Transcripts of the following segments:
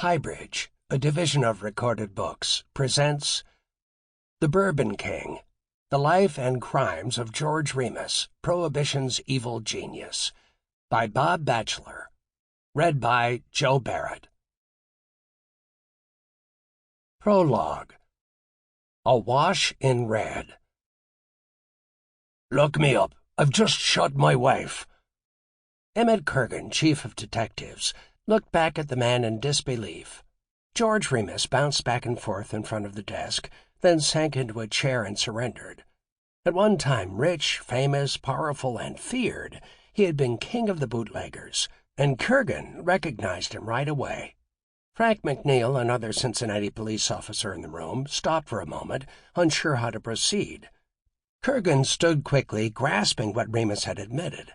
HighBridge, a division of Recorded Books, presents The Bourbon King, The Life and Crimes of George Remus, Prohibition's Evil Genius, by Bob Batchelor, read by Joe Barrett. Prologue. Awash in Red. "Look me up. I've just shot my wife." Emmett Kurgan, chief of detectives, looked back at the man in disbelief. George Remus bounced back and forth in front of the desk, then sank into a chair and surrendered. At one time rich, famous, powerful, and feared, he had been king of the bootleggers, and Kurgan recognized him right away. Frank McNeil, another Cincinnati police officer in the room, stopped for a moment, unsure how to proceed. Kurgan stood quickly, grasping what Remus had admitted.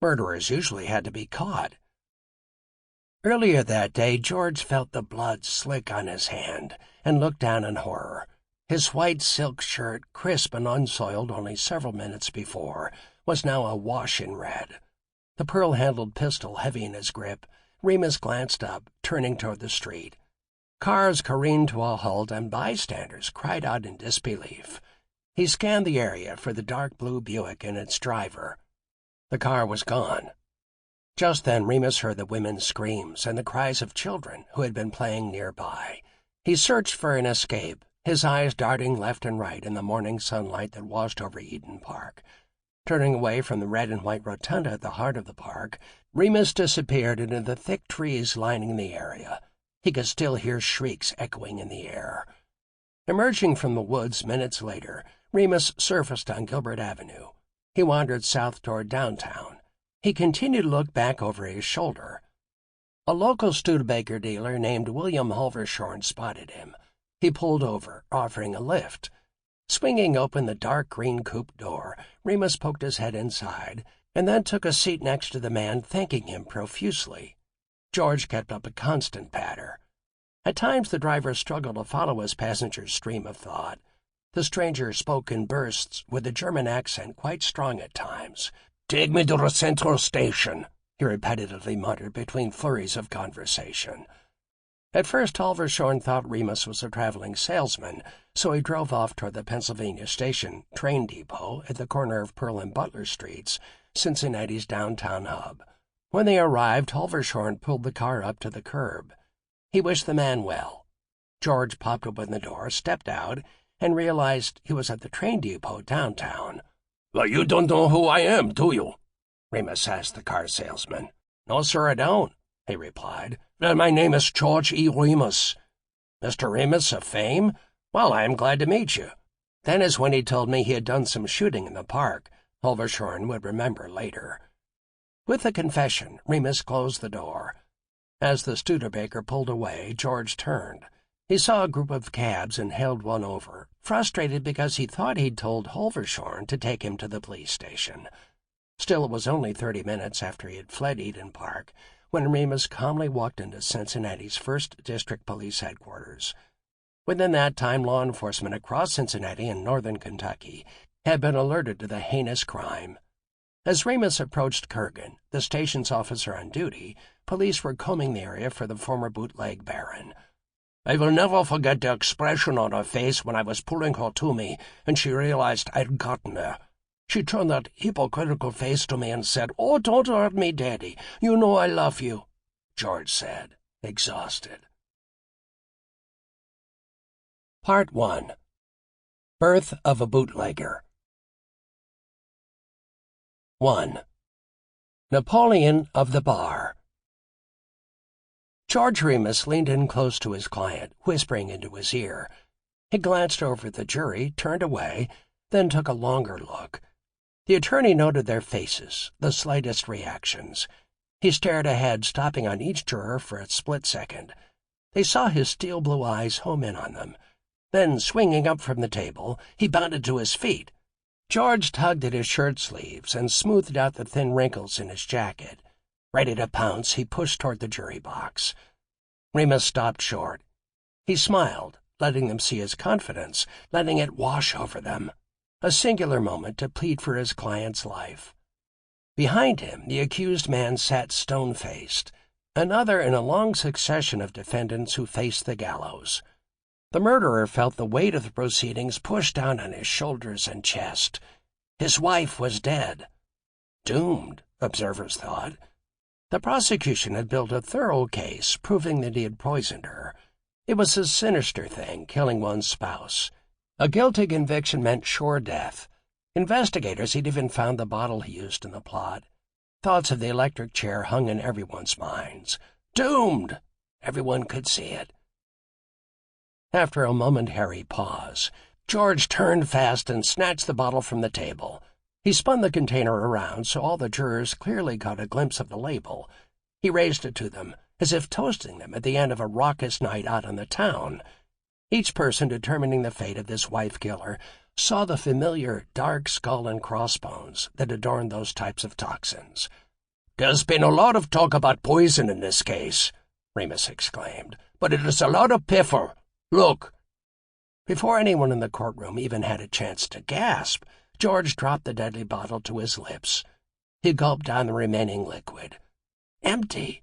Murderers usually had to be caught. Earlier that day, George felt the blood slick on his hand and looked down in horror. His white silk shirt, crisp and unsoiled only several minutes before, was now awash in red. The pearl-handled pistol heavy in his grip, Remus glanced up, turning toward the street. Cars careened to a halt, and bystanders cried out in disbelief. He scanned the area for the dark blue Buick and its driver. The car was gone. Just then Remus heard the women's screams and the cries of children who had been playing nearby. He searched for an escape, his eyes darting left and right in the morning sunlight that washed over Eden Park. Turning away from the red and white rotunda at the heart of the park, Remus disappeared into the thick trees lining the area. He could still hear shrieks echoing in the air. Emerging from the woods minutes later, Remus surfaced on Gilbert Avenue. He wandered south toward downtown. He continued to look back over his shoulder. A local Studebaker dealer named William Halvershorn spotted him. He pulled over, offering a lift. Swinging open the dark green coupe door, Remus poked his head inside, and then took a seat next to the man, thanking him profusely. George kept up a constant patter. At times the driver struggled to follow his passenger's stream of thought. The stranger spoke in bursts, with a German accent quite strong at times. "Take me to the Central Station," he repetitively muttered between flurries of conversation. At first Halvershorn thought Remus was a traveling salesman, so he drove off toward the Pennsylvania Station train depot at the corner of Pearl and Butler Streets, Cincinnati's downtown hub. When they arrived, Halvershorn pulled the car up to the curb. He wished the man well. George popped open the door, stepped out, and realized he was at the train depot downtown. "Well, you don't know who I am, do you?" Remus asked the car salesman. "No, sir, I don't," he replied. "Well, my name is George E. Remus." "Mr. Remus of fame? Well, I am glad to meet you." Then is when he told me he had done some shooting in the park. Halvershorn would remember later. With the confession, Remus closed the door. As the Studebaker pulled away, George turned. He saw a group of cabs and hailed one over, frustrated because he thought he'd told Halvershorn to take him to the police station. Still, it was only 30 minutes after he had fled Eden Park when Remus calmly walked into Cincinnati's 1st District Police Headquarters. Within that time, law enforcement across Cincinnati and northern Kentucky had been alerted to the heinous crime. As Remus approached Kurgan, the station's officer on duty, police were combing the area for the former bootleg baron. "I will never forget the expression on her face when I was pulling her to me and she realized I'd gotten her. She turned that hypocritical face to me and said, 'Oh, don't hurt me, Daddy. You know I love you,'" George said, exhausted. Part 1. Birth of a Bootlegger. 1. Napoleon of the Bar. George Remus leaned in close to his client, whispering into his ear. He glanced over at the jury, turned away, then took a longer look. The attorney noted their faces, the slightest reactions. He stared ahead, stopping on each juror for a split second. They saw his steel-blue eyes home in on them. Then, swinging up from the table, he bounded to his feet. George tugged at his shirt sleeves and smoothed out the thin wrinkles in his jacket. Ready to pounce, he pushed toward the jury box. Remus stopped short. He smiled, letting them see his confidence, letting it wash over them. A singular moment to plead for his client's life. Behind him, the accused man sat stone-faced. another in a long succession of defendants who faced the gallows. The murderer felt the weight of the proceedings push down on his shoulders and chest. His wife was dead. Doomed, observers thought. The prosecution had built a thorough case, proving that he had poisoned her. It was a sinister thing, killing one's spouse. A guilty conviction meant sure death. Investigators had even found the bottle he used in the plot. Thoughts of the electric chair hung in everyone's minds. Doomed! Everyone could see it. After a momentary pause, George turned fast and snatched the bottle from the table. He spun the container around so all the jurors clearly caught a glimpse of the label. He raised it to them, as if toasting them at the end of a raucous night out in the town. Each person determining the fate of this wife-killer saw the familiar dark skull and crossbones that adorned those types of toxins. "There's been a lot of talk about poison in this case," Remus exclaimed, "but it is a lot of piffle. Look!" Before anyone in the courtroom even had a chance to gasp, George dropped the deadly bottle to his lips. He gulped down the remaining liquid. Empty!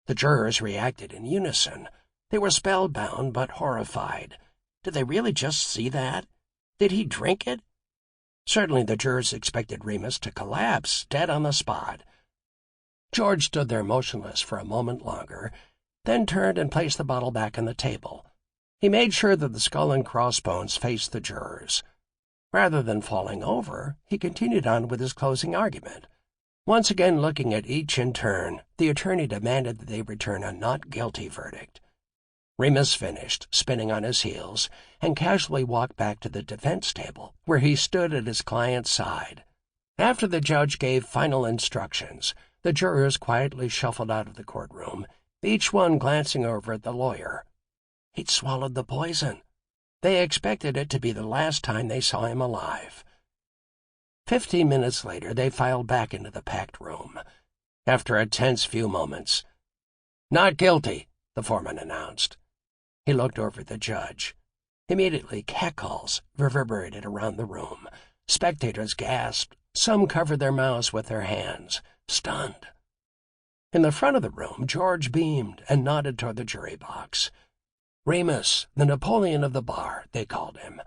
The jurors reacted in unison. They were spellbound but horrified. Did they really just see that? Did he drink it? Certainly the jurors expected Remus to collapse, dead on the spot. George stood there motionless for a moment longer, then turned and placed the bottle back on the table. He made sure that the skull and crossbones faced the jurors. Rather than falling over, he continued on with his closing argument. Once again looking at each in turn, the attorney demanded that they return a not guilty verdict. Remus finished, spinning on his heels, and casually walked back to the defense table, where he stood at his client's side. After the judge gave final instructions, the jurors quietly shuffled out of the courtroom, each one glancing over at the lawyer. He'd swallowed the poison. They expected it to be the last time they saw him alive. 15 minutes later, they filed back into the packed room. After a tense few moments, "Not guilty," the foreman announced. He looked over at the judge. Immediately, catcalls reverberated around the room. Spectators gasped. Some covered their mouths with their hands, stunned. In the front of the room, George beamed and nodded toward the jury box. Remus, the Napoleon of the bar, they called him.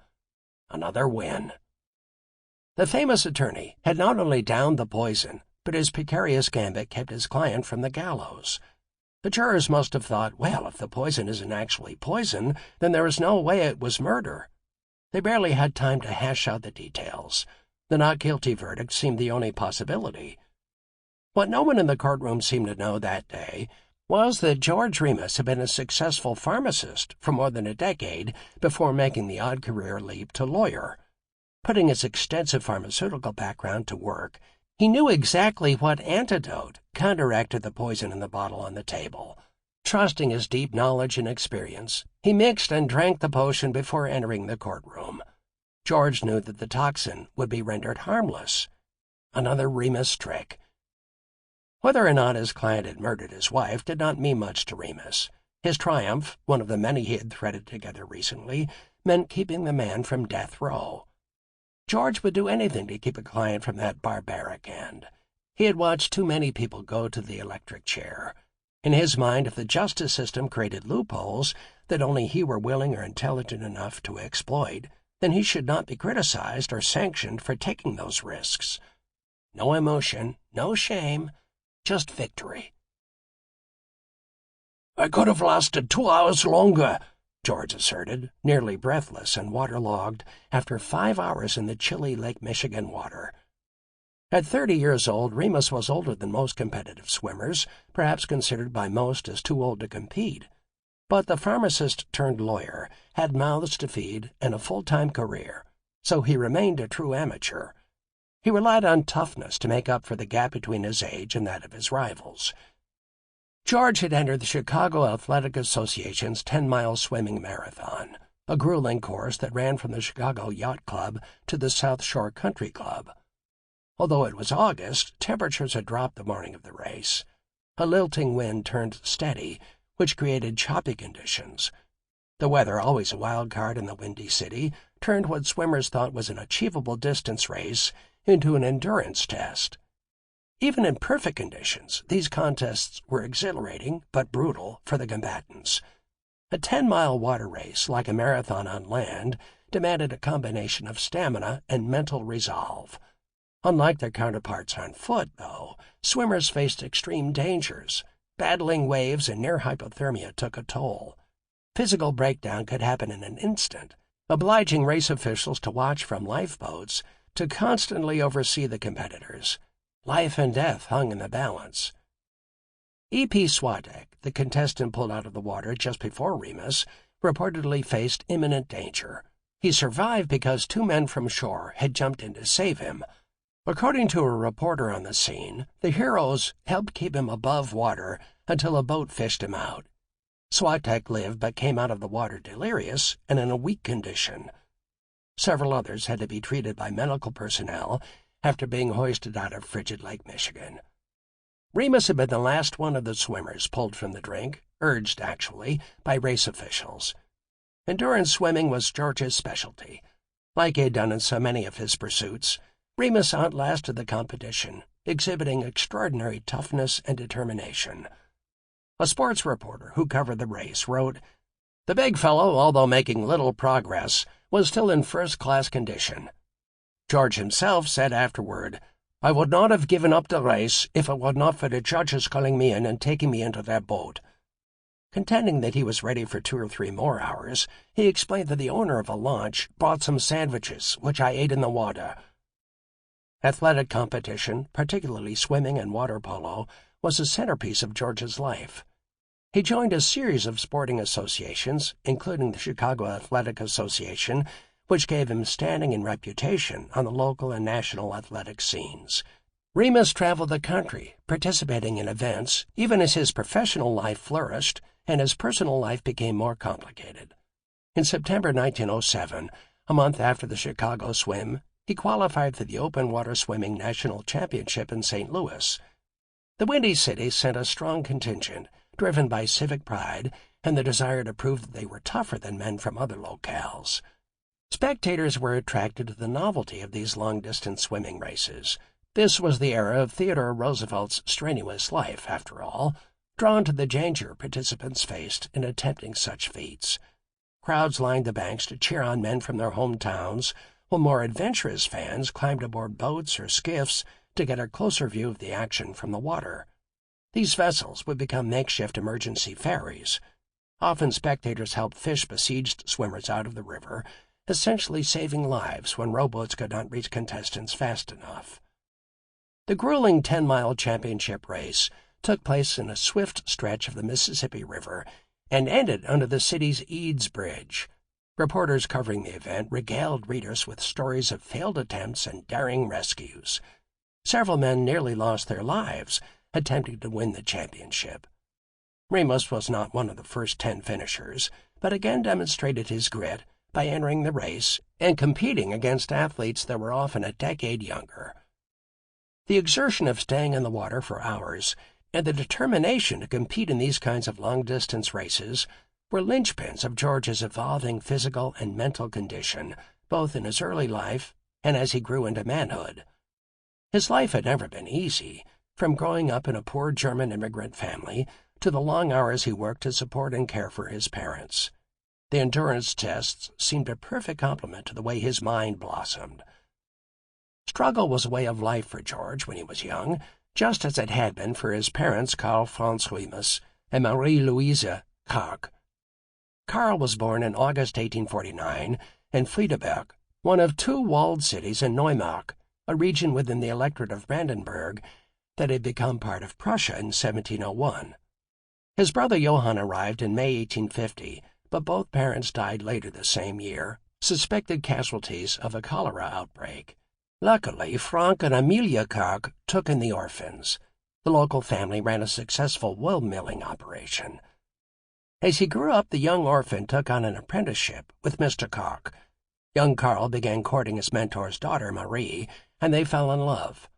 Another win. The famous attorney had not only downed the poison, but his precarious gambit kept his client from the gallows. The jurors must have thought, well, if the poison isn't actually poison, then there is no way it was murder. They barely had time to hash out the details. The not guilty verdict seemed the only possibility. What no one in the courtroom seemed to know that day was that George Remus had been a successful pharmacist for more than a decade before making the odd career leap to lawyer. Putting his extensive pharmaceutical background to work, he knew exactly what antidote counteracted the poison in the bottle on the table. Trusting his deep knowledge and experience, he mixed and drank the potion before entering the courtroom. George knew that the toxin would be rendered harmless. Another Remus trick. Whether or not his client had murdered his wife did not mean much to Remus. His triumph, one of the many he had threaded together recently, meant keeping the man from death row. George would do anything to keep a client from that barbaric end. He had watched too many people go to the electric chair. In his mind, if the justice system created loopholes that only he were willing or intelligent enough to exploit, then he should not be criticized or sanctioned for taking those risks. No emotion, no shame, just victory. "I could have lasted 2 hours longer," George asserted, nearly breathless and waterlogged after 5 hours in the chilly Lake Michigan water. At 30 years old, Remus was older than most competitive swimmers, perhaps considered by most as too old to compete. But the pharmacist-turned-lawyer had mouths to feed and a full-time career, so he remained a true amateur. He relied on toughness to make up for the gap between his age and that of his rivals. George had entered the Chicago Athletic Association's 10-mile swimming marathon, a grueling course that ran from the Chicago Yacht Club to the South Shore Country Club. Although it was August, temperatures had dropped the morning of the race. A lilting wind turned steady, which created choppy conditions. The weather, always a wild card in the Windy City, turned what swimmers thought was an achievable distance race into an endurance test. Even in perfect conditions, these contests were exhilarating but brutal for the combatants. A 10-mile water race, like a marathon on land, demanded a combination of stamina and mental resolve. Unlike their counterparts on foot, though, swimmers faced extreme dangers. Battling waves and near hypothermia took a toll. Physical breakdown could happen in an instant, obliging race officials to watch from lifeboats to constantly oversee the competitors. Life and death hung in the balance. E.P. Swadek, the contestant pulled out of the water just before Remus, reportedly faced imminent danger. He survived because 2 men from shore had jumped in to save him. According to a reporter on the scene, the heroes helped keep him above water until a boat fished him out. Swatek lived but came out of the water delirious and in a weak condition. Several others had to be treated by medical personnel after being hoisted out of frigid Lake Michigan. Remus had been the last one of the swimmers pulled from the drink, urged, actually, by race officials. Endurance swimming was George's specialty. Like he had done in so many of his pursuits, Remus outlasted the competition, exhibiting extraordinary toughness and determination. A sports reporter who covered the race wrote, "The big fellow, although making little progress, was still in first-class condition." George himself said afterward, "I would not have given up the race if it were not for the judges calling me in and taking me into their boat." Contending that he was ready for 2 or 3 more hours, he explained that the owner of a launch brought some sandwiches, which I ate in the water. Athletic competition, particularly swimming and water polo, was a centerpiece of George's life. He joined a series of sporting associations, including the Chicago Athletic Association, which gave him standing and reputation on the local and national athletic scenes. Remus traveled the country, participating in events, even as his professional life flourished and his personal life became more complicated. In September 1907, a month after the Chicago swim, he qualified for the open water swimming national championship in St. Louis. The Windy City sent a strong contingent, driven by civic pride and the desire to prove that they were tougher than men from other locales. Spectators were attracted to the novelty of these long-distance swimming races. This was the era of Theodore Roosevelt's strenuous life, after all, drawn to the danger participants faced in attempting such feats. Crowds lined the banks to cheer on men from their hometowns, while more adventurous fans climbed aboard boats or skiffs to get a closer view of the action from the water. These vessels would become makeshift emergency ferries. Often spectators helped fish besieged swimmers out of the river, essentially saving lives when rowboats could not reach contestants fast enough. The grueling 10-mile championship race took place in a swift stretch of the Mississippi River and ended under the city's Eads Bridge. Reporters covering the event regaled readers with stories of failed attempts and daring rescues. Several men nearly lost their lives attempting to win the championship. Remus was not one of the first 10 finishers, but again demonstrated his grit by entering the race and competing against athletes that were often a decade younger. The exertion of staying in the water for hours and the determination to compete in these kinds of long-distance races were linchpins of George's evolving physical and mental condition, both in his early life and as he grew into manhood. His life had never been easy, from growing up in a poor German immigrant family to the long hours he worked to support and care for his parents. The endurance tests seemed a perfect complement to the way his mind blossomed. Struggle was a way of life for George when he was young, just as it had been for his parents Karl Franz Remus and Marie-Louise Karg. Karl was born in August 1849 in Friedeberg, one of 2 walled cities in Neumark, a region within the electorate of Brandenburg that had become part of Prussia in 1701. His brother Johann arrived in May 1850, but both parents died later the same year, suspected casualties of a cholera outbreak. Luckily, Frank and Amelia Karg took in the orphans. The local family ran a successful wool milling operation. As he grew up, the young orphan took on an apprenticeship with Mr. Karg. Young Karl began courting his mentor's daughter, Marie, and they fell in love.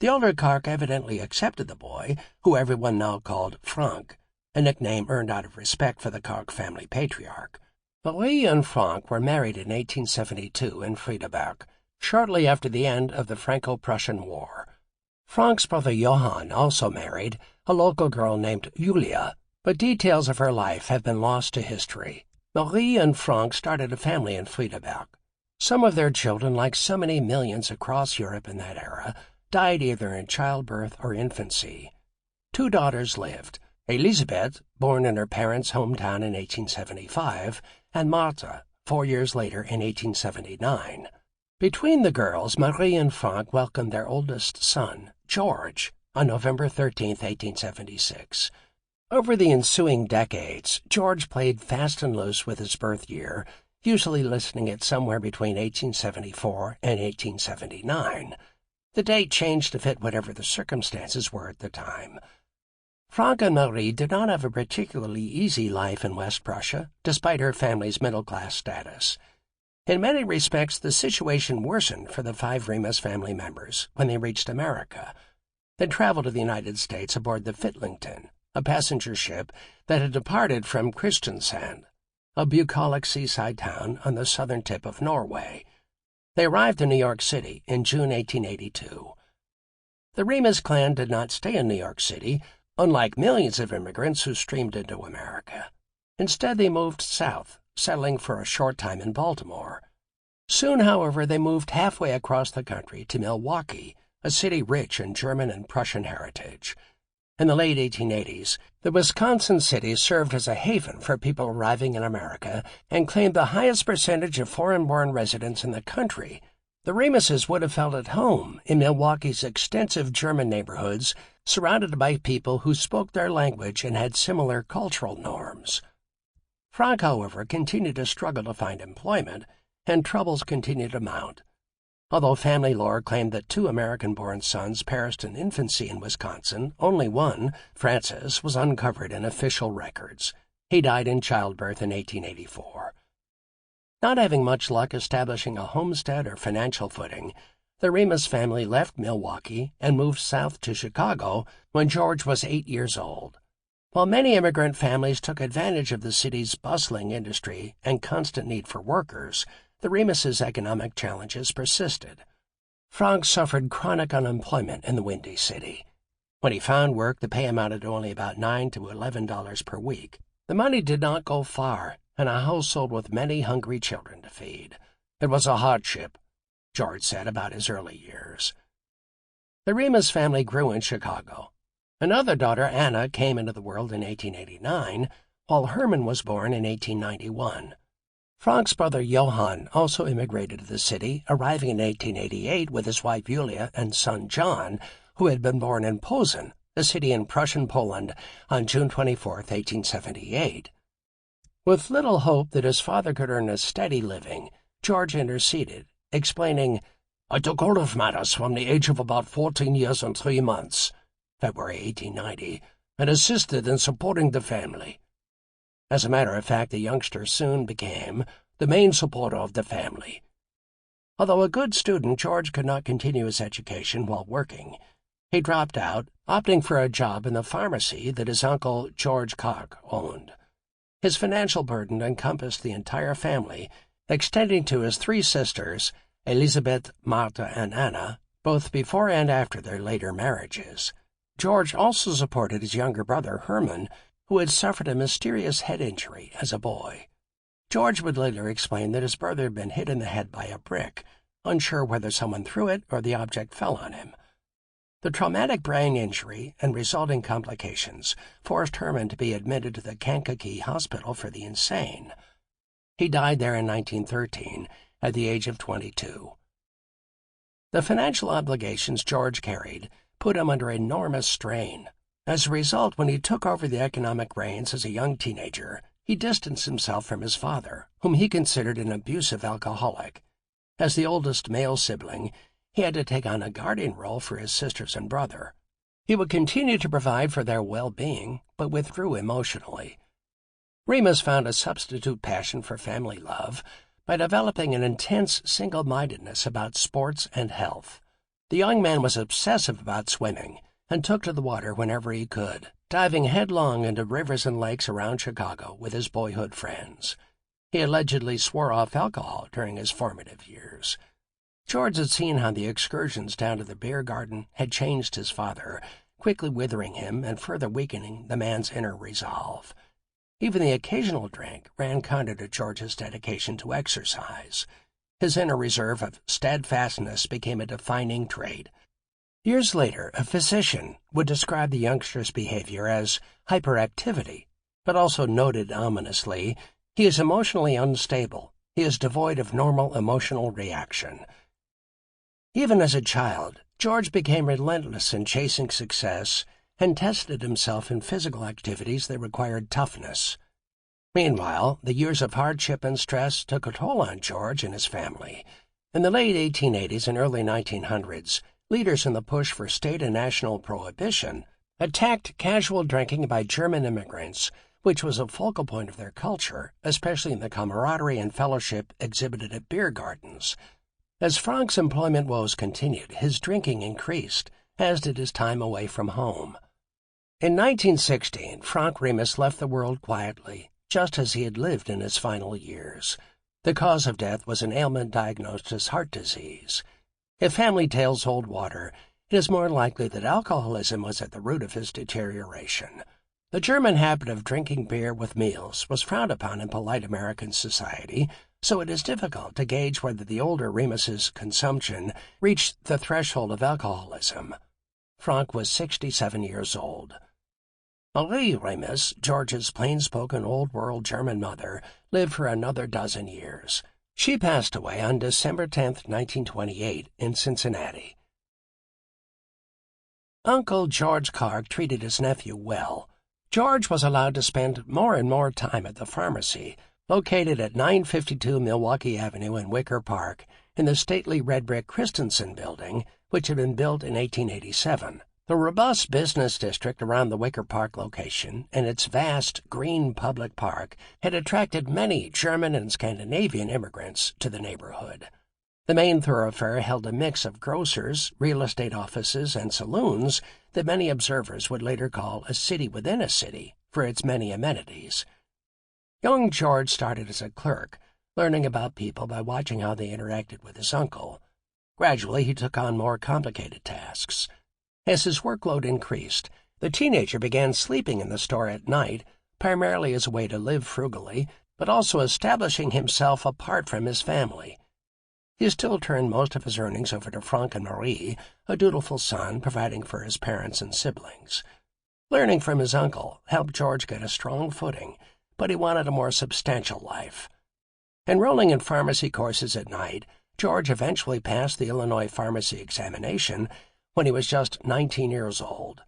The older Karg evidently accepted the boy, who everyone now called Frank, a nickname earned out of respect for the Karg family patriarch. Marie and Frank were married in 1872 in Friedeberg, shortly after the end of the Franco-Prussian War. Frank's brother Johann also married a local girl named Julia, but details of her life have been lost to history. Marie and Frank started a family in Friedeberg. Some of their children, like so many millions across Europe in that era, died either in childbirth or infancy. 2 daughters lived, Elisabeth, born in her parents' hometown in 1875, and Martha, 4 years later in 1879. Between the girls, Marie and Frank welcomed their oldest son, George, on November 13, 1876. Over the ensuing decades, George played fast and loose with his birth year, usually listing it somewhere between 1874 and 1879. The date changed to fit whatever the circumstances were at the time. Frank and Marie did not have a particularly easy life in West Prussia, despite her family's middle-class status. In many respects, the situation worsened for the 5 Remus family members when they reached America. They traveled to the United States aboard the Fitlington, a passenger ship that had departed from Kristiansand, a bucolic seaside town on the southern tip of Norway. They arrived in New York City in June 1882. The Remus clan did not stay in New York City, unlike millions of immigrants who streamed into America. Instead, they moved south, settling for a short time in Baltimore. Soon, however, they moved halfway across the country to Milwaukee, a city rich in German and Prussian heritage. In the late 1880s, the Wisconsin city served as a haven for people arriving in America and claimed the highest percentage of foreign-born residents in the country. The Remuses would have felt at home in Milwaukee's extensive German neighborhoods, surrounded by people who spoke their language and had similar cultural norms. Frank, however, continued to struggle to find employment, and troubles continued to mount. Although family lore claimed that 2 American-born sons perished in infancy in Wisconsin, only one, Francis, was uncovered in official records. He died in childbirth in 1884. Not having much luck establishing a homestead or financial footing, the Remus family left Milwaukee and moved south to Chicago when George was 8 years old. While many immigrant families took advantage of the city's bustling industry and constant need for workers, the Remus's economic challenges persisted. Frank suffered chronic unemployment in the Windy City. When he found work, the pay amounted to only about $9 to $11 per week. The money did not go far, and a household with many hungry children to feed. It was a hardship, George said about his early years. The Remus family grew in Chicago. Another daughter, Anna, came into the world in 1889, while Herman was born in 1891. Frank's brother Johann also immigrated to the city, arriving in 1888 with his wife Julia and son John, who had been born in Posen, a city in Prussian Poland, on June 24, 1878. With little hope that his father could earn a steady living, George interceded, explaining, "I took hold of matters from the age of about 14 years and 3 months. February 1890, and assisted in supporting the family." As a matter of fact, the youngster soon became the main supporter of the family. Although a good student, George could not continue his education while working. He dropped out, opting for a job in the pharmacy that his uncle, George Koch, owned. His financial burden encompassed the entire family, extending to his 3 sisters, Elisabeth, Martha, and Anna, both before and after their later marriages. George also supported his younger brother, Herman, who had suffered a mysterious head injury as a boy. George would later explain that his brother had been hit in the head by a brick, unsure whether someone threw it or the object fell on him. The traumatic brain injury and resulting complications forced Herman to be admitted to the Kankakee Hospital for the Insane. He died there in 1913 at the age of 22. The financial obligations George carried put him under enormous strain. As a result, when he took over the economic reins as a young teenager, he distanced himself from his father, whom he considered an abusive alcoholic. As the oldest male sibling, he had to take on a guardian role for his sisters and brother. He would continue to provide for their well-being, but withdrew emotionally. Remus found a substitute passion for family love by developing an intense single-mindedness about sports and health. The young man was obsessive about swimming and took to the water whenever he could, diving headlong into rivers and lakes around Chicago with his boyhood friends. He allegedly swore off alcohol during his formative years. George had seen how the excursions down to the beer garden had changed his father, quickly withering him and further weakening the man's inner resolve. Even the occasional drink ran counter to George's dedication to exercise. His inner reserve of steadfastness became a defining trait. Years later, a physician would describe the youngster's behavior as hyperactivity, but also noted ominously, "He is emotionally unstable. He is devoid of normal emotional reaction." Even as a child, George became relentless in chasing success and tested himself in physical activities that required toughness. Meanwhile, the years of hardship and stress took a toll on George and his family. In the late 1880s and early 1900s, leaders in the push for state and national prohibition attacked casual drinking by German immigrants, which was a focal point of their culture, especially in the camaraderie and fellowship exhibited at beer gardens. As Frank's employment woes continued, his drinking increased, as did his time away from home. In 1916, Frank Remus left the world quietly, just as he had lived in his final years. The cause of death was an ailment diagnosed as heart disease. If family tales hold water, it is more likely that alcoholism was at the root of his deterioration. The German habit of drinking beer with meals was frowned upon in polite American society, so it is difficult to gauge whether the older Remus's consumption reached the threshold of alcoholism. Frank was 67 years old. Marie Remus, George's plain-spoken old-world German mother, lived for another dozen years. She passed away on December 10, 1928, in Cincinnati. Uncle George Clark treated his nephew well. George was allowed to spend more and more time at the pharmacy, located at 952 Milwaukee Avenue in Wicker Park, in the stately red-brick Christensen building, which had been built in 1887. The robust business district around the Wicker Park location and its vast green public park had attracted many German and Scandinavian immigrants to the neighborhood. The main thoroughfare held a mix of grocers, real estate offices, and saloons that many observers would later call a city within a city for its many amenities. Young George started as a clerk, learning about people by watching how they interacted with his uncle. Gradually, he took on more complicated tasks. As his workload increased, the teenager began sleeping in the store at night, primarily as a way to live frugally, but also establishing himself apart from his family. He still turned most of his earnings over to Frank and Marie, a dutiful son providing for his parents and siblings. Learning from his uncle helped George get a strong footing, but he wanted a more substantial life. Enrolling in pharmacy courses at night, George eventually passed the Illinois pharmacy examination when he was just 19 years old.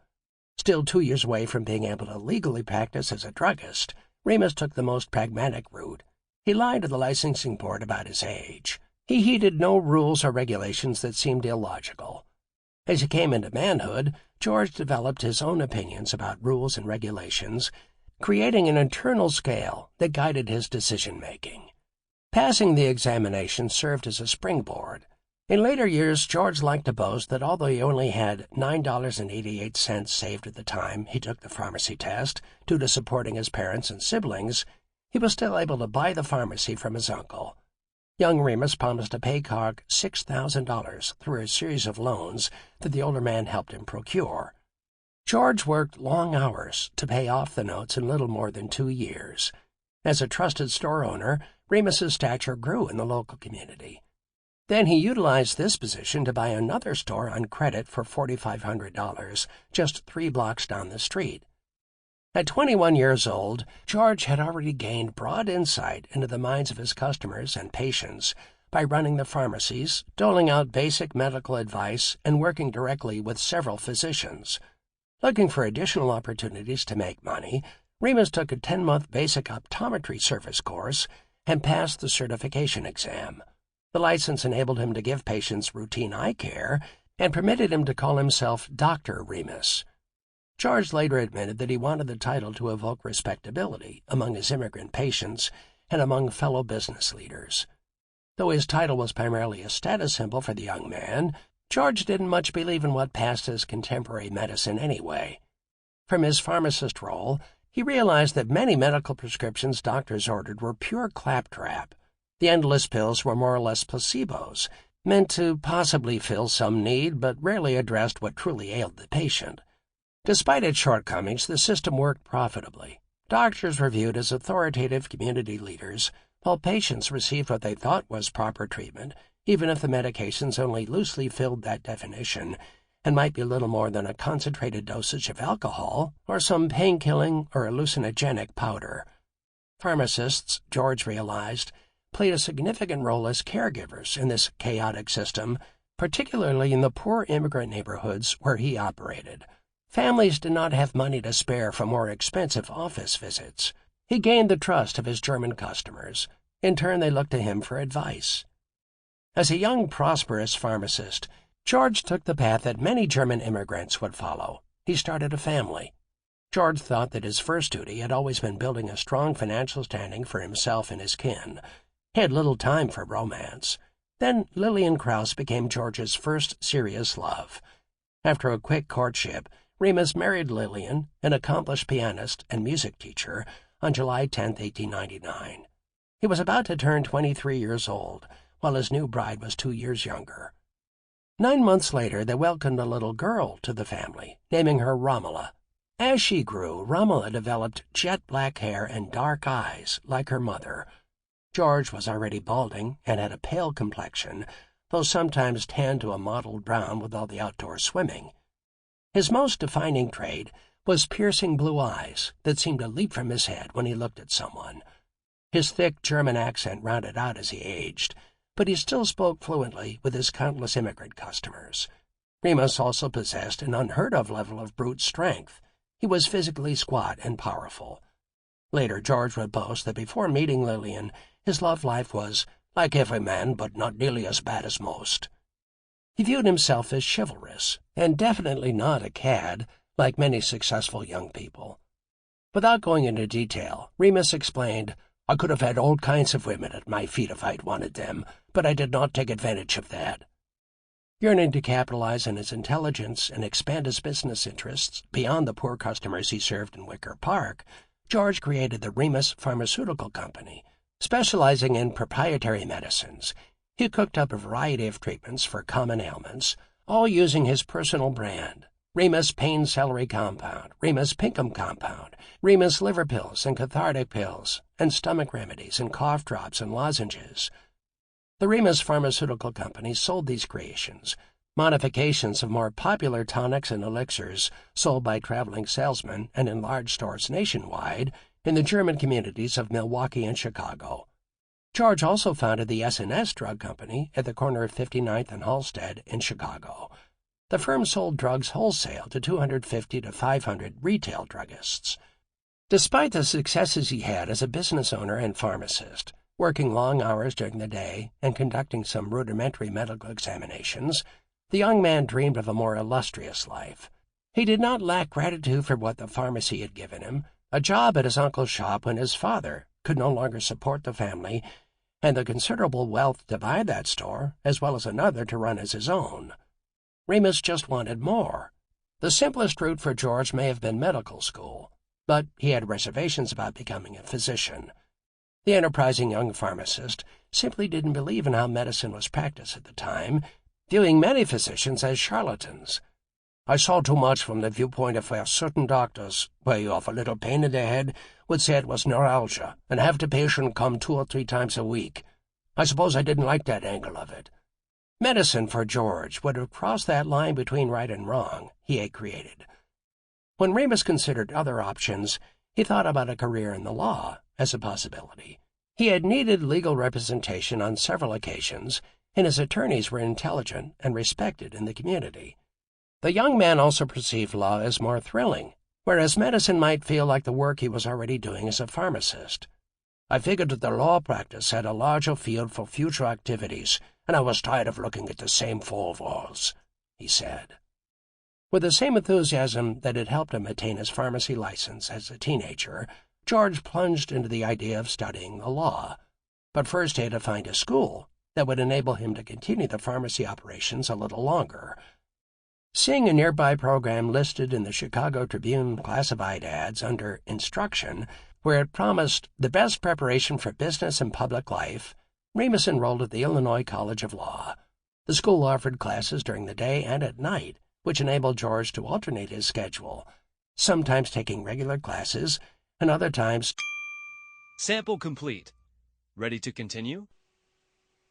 Still 2 years away from being able to legally practice as a druggist, Remus took the most pragmatic route. He lied to the licensing board about his age. He heeded no rules or regulations that seemed illogical. As he came into manhood, George developed his own opinions about rules and regulations, creating an internal scale that guided his decision-making. Passing the examination served as a springboard. In later years, George liked to boast that although he only had $9.88 saved at the time he took the pharmacy test, due to supporting his parents and siblings, he was still able to buy the pharmacy from his uncle. Young Remus promised to pay Clark $6,000 through a series of loans that the older man helped him procure. George worked long hours to pay off the notes in little more than 2 years. As a trusted store owner, Remus's stature grew in the local community. Then he utilized this position to buy another store on credit for $4,500, just 3 blocks down the street. At 21 years old, George had already gained broad insight into the minds of his customers and patients by running the pharmacies, doling out basic medical advice, and working directly with several physicians. Looking for additional opportunities to make money, Remus took a 10-month basic optometry service course and passed the certification exam. The license enabled him to give patients routine eye care and permitted him to call himself Dr. Remus. George later admitted that he wanted the title to evoke respectability among his immigrant patients and among fellow business leaders. Though his title was primarily a status symbol for the young man, George didn't much believe in what passed as contemporary medicine anyway. From his pharmacist role, he realized that many medical prescriptions doctors ordered were pure claptrap. The endless pills were more or less placebos, meant to possibly fill some need but rarely addressed what truly ailed the patient. Despite its shortcomings, the system worked profitably. Doctors were viewed as authoritative community leaders, while patients received what they thought was proper treatment, even if the medications only loosely filled that definition and might be little more than a concentrated dosage of alcohol or some pain-killing or hallucinogenic powder. Pharmacists, George realized, played a significant role as caregivers in this chaotic system, particularly in the poor immigrant neighborhoods where he operated. Families did not have money to spare for more expensive office visits. He gained the trust of his German customers. In turn, they looked to him for advice. As a young, prosperous pharmacist, George took the path that many German immigrants would follow. He started a family. George thought that his first duty had always been building a strong financial standing for himself and his kin. He had little time for romance. Then Lillian Krauss became George's first serious love. After a quick courtship, Remus married Lillian, an accomplished pianist and music teacher, on July 10, 1899. He was about to turn 23 years old, while his new bride was 2 years younger. 9 months later, they welcomed a little girl to the family, naming her Romola. As she grew, Romola developed jet-black hair and dark eyes, like her mother. George was already balding and had a pale complexion, though sometimes tanned to a mottled brown with all the outdoor swimming. His most defining trait was piercing blue eyes that seemed to leap from his head when he looked at someone. His thick German accent rounded out as he aged, but he still spoke fluently with his countless immigrant customers. Remus also possessed an unheard-of level of brute strength. He was physically squat and powerful. Later, George would boast that before meeting Lillian, his love life was like every man, but not nearly as bad as most. He viewed himself as chivalrous, and definitely not a cad, like many successful young people. Without going into detail, Remus explained, "I could have had all kinds of women at my feet if I'd wanted them, but I did not take advantage of that." Yearning to capitalize on his intelligence and expand his business interests beyond the poor customers he served in Wicker Park, George created the Remus Pharmaceutical Company. Specializing in proprietary medicines, he cooked up a variety of treatments for common ailments, all using his personal brand: Remus Pain Celery Compound, Remus Pinkham Compound, Remus Liver Pills and Cathartic Pills, and stomach remedies and cough drops and lozenges. The Remus Pharmaceutical Company sold these creations, modifications of more popular tonics and elixirs sold by traveling salesmen and in large stores nationwide, in the German communities of Milwaukee and Chicago. George also founded the S&S Drug Company at the corner of 59th and Halsted in Chicago. The firm sold drugs wholesale to 250 to 500 retail druggists. Despite the successes he had as a business owner and pharmacist, working long hours during the day and conducting some rudimentary medical examinations, the young man dreamed of a more illustrious life. He did not lack gratitude for what the pharmacy had given him, a job at his uncle's shop when his father could no longer support the family, and the considerable wealth to buy that store, as well as another to run as his own. Remus just wanted more. The simplest route for George may have been medical school, but he had reservations about becoming a physician. The enterprising young pharmacist simply didn't believe in how medicine was practiced at the time, viewing many physicians as charlatans. "I saw too much from the viewpoint of where certain doctors, where you have a little pain in the head, would say it was neuralgia and have the patient come 2 or 3 times a week. I suppose I didn't like that angle of it." Medicine, for George, would have crossed that line between right and wrong he had created. When Remus considered other options, he thought about a career in the law as a possibility. He had needed legal representation on several occasions, and his attorneys were intelligent and respected in the community. The young man also perceived law as more thrilling, whereas medicine might feel like the work he was already doing as a pharmacist. "I figured that the law practice had a larger field for future activities, and I was tired of looking at the same 4 walls," he said. With the same enthusiasm that had helped him attain his pharmacy license as a teenager, George plunged into the idea of studying the law. But first he had to find a school that would enable him to continue the pharmacy operations a little longer. Seeing a nearby program listed in the Chicago Tribune classified ads under Instruction, where it promised the best preparation for business and public life, Remus enrolled at the Illinois College of Law. The school offered classes during the day and at night, which enabled George to alternate his schedule, sometimes taking regular classes and other times. Sample complete. Ready to continue?